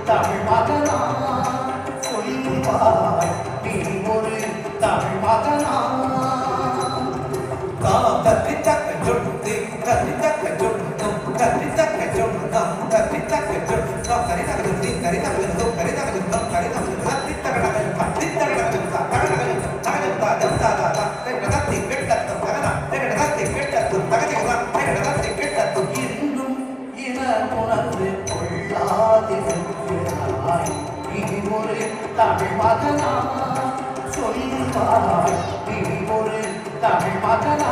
தமிழ் மகனா சொல்வாய் நீ ஒரு தமிழ் மகனா கத்தி தக்க ஜொட்டு கத்தி தக்க ஜொட்டும் கத்தி தக்க ஜொட்டும் கத்தி தக்க ஜொட்டும் கரி தக்க ஜொட்டி கரி தக்க ஜொட்டும் கரி தக்க ஜொட்டும் கரி தக்க ஜொட்டும் கத்தி தக்க கத்தி தக்க தக்க தக ஜொட்டா ஜொட்டா கத்தி கெட்டத்தும் தகனா கத்தி கெட்டத்தும் தகஜா கத்தி கெட்டத்தும் இன்னும் இன உணர்வு கொள்ளாதிருக்கிறாய் நீ ஒரு தமிழ் மகனா சொல்வாய் நீ ஒரு தமிழ் மகனா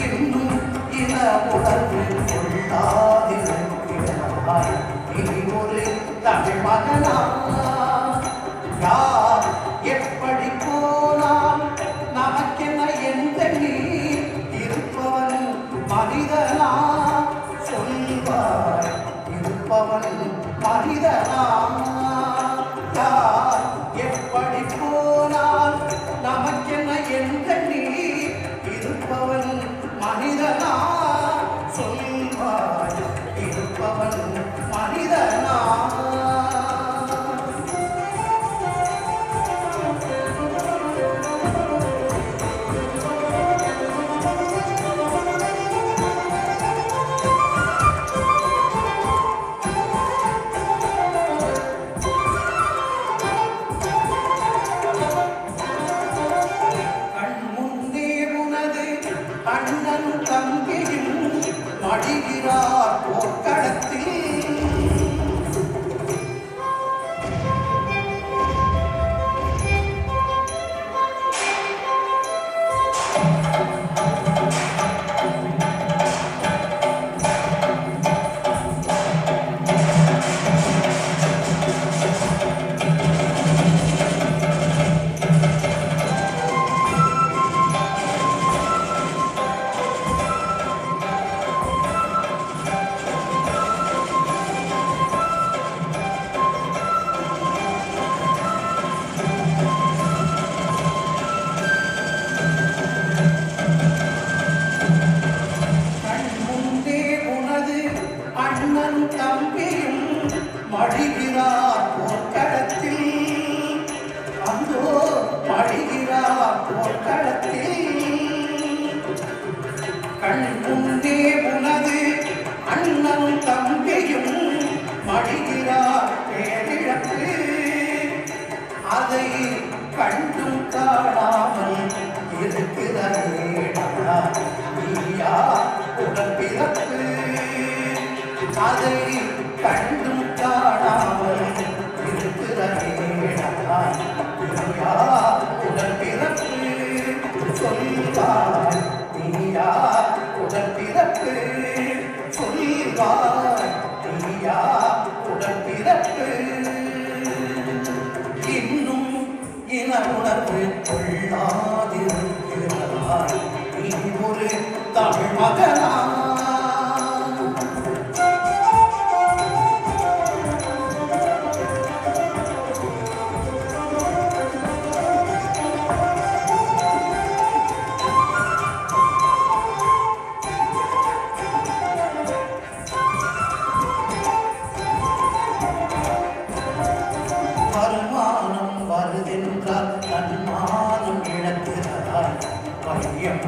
இன்னும் இன உணர்வு கொள்ளாதிருக்கிறாய் நீ ஒரு தமிழ் மகனா யார் எப்படி போனால் நமக்கென்ன எந்த நீ இருப்பவன் மனிதனா சொல்வாய் இருப்பவன் மனிதனா யார் எப்படி போனால் நமக்கென்ன எந்த நீ இருப்பவன் மனிதனா சொல்வாய் இருப்பவன் மனிதனா அண்ணன் தம்பியும் மடிகிறார் போர்க்களத்தில் அண்ணன் தம்பியும் மடிகிறார் போர்க்களத்தில் அந்தோ மடிகிறார் போர்க்களத்தில் கண் முன்னே உனது அண்ணன் தம்பியும் மடிகிறார் பேரிழப்பு அதை கண்டும் காணாமல் இருக்கிறதேடா நீயா உடற்பிறப்பு அதை கண்டும் காணாமல் இருக்கிறதேடா நீயா உடற்பிறப்பு சொல்வாய் நீயா உடற்பிறப்பு சொல்வாய் நீயா உடற்பிறப்பு இன்னும் இன உணர்வு கொள்ளாதிருக்கிறாய் நீ ஒரு தமிழ் மகனா வருமானம் வருதென்றால் தன்மானம் இழக்கிறாய் பையம்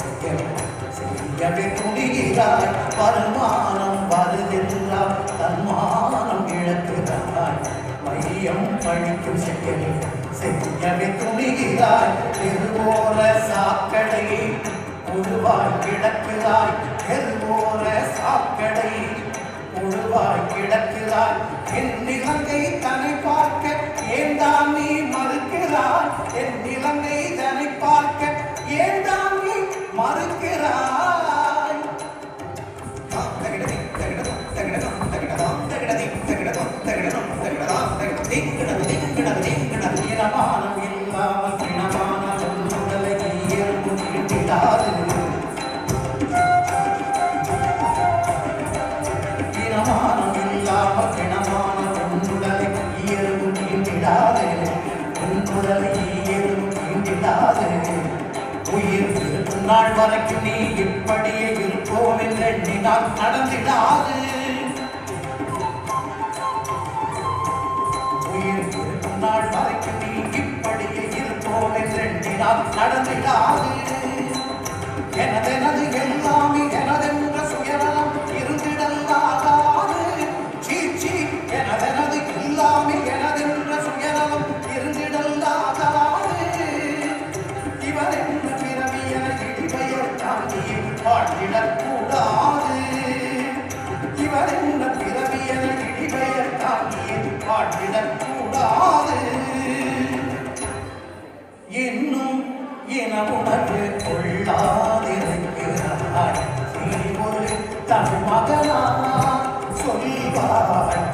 செய்யவே துணிகிறாய் வருமானம் வருதென்றால் தன்மானம் இழக்கிறாய் மையம் பழிக்கும் செய்யவே துணிகிறாய் எதுபோல சாக்கடை உருவாய் கிடக்கிறாய் எதுபோல சாக்கடை உருவாய் கிடக்கிறாய் என் நிலங்கை தன்னை பார்க்க ஏன்தான் நீ மறுக்கிறாய் என் நிலங்கை தன்னை பார்க்க ஏன்தான் நீ மறுக்கிறாய் இனமானம் இல்லாமல் பிணமான உடலை ஏற்பு நீட்டிடாது இனமானம் இல்லாமல் பிணமான உடலை இயல்பு நீண்டிடாது உடலை இயல்பு நீண்டிடாது உயிர் இருக்கும் நாள் வரைக்கும் நீ இப்படியே இருப்போம் என்று எண்ணினால் நடந்திடாது நாள் வரைக்கும் நீ இப்படியே இருப்போம் என்றெண்ணினால் நடந்திடாது. எனதெனது எல்லாமே எனதென்ற சுயநலம் இருந்திடலாகாது. சீச்சி, எனதெனது எல்லாமே எனதென்ற சுயநலம் இருந்திடலாகாது. இவர் என்ன பிறவி என இடிபெயர் தாங்கியே வாழ்ந்திடக்கூடாது. இவர் என்ன பிறவி என இடிபெயர் தாங்கியே வாழ்ந்திடக்கூடாது. இன்னும் இன உணர்வு கொள்ளாதிருக்கிறாய். நீ ஒரு தமிழ் மகனா சொல்வாய்.